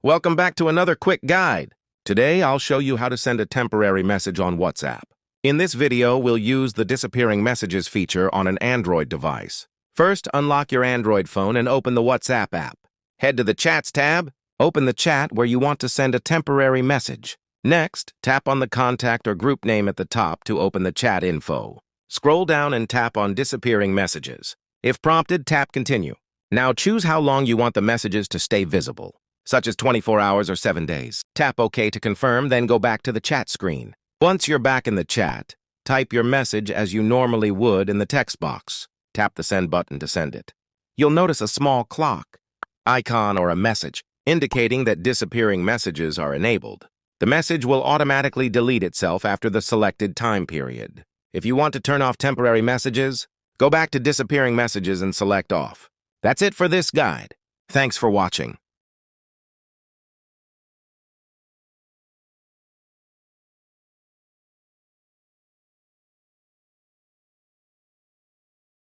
Welcome back to another quick guide. Today, I'll show you how to send a temporary message on WhatsApp. In this video, we'll use the disappearing messages feature on an Android device. First, unlock your Android phone and open the WhatsApp app. Head to the Chats tab, open the chat where you want to send a temporary message. Next, tap on the contact or group name at the top to open the chat info. Scroll down and tap on Disappearing Messages. If prompted, tap Continue. Now choose how long you want the messages to stay visible, such as 24 hours or 7 days. Tap OK to confirm, then go back to the chat screen. Once you're back in the chat, type your message as you normally would in the text box. Tap the Send button to send it. You'll notice a small clock icon or a message indicating that disappearing messages are enabled. The message will automatically delete itself after the selected time period. If you want to turn off temporary messages, go back to disappearing messages and select off. That's it for this guide. Thanks for watching.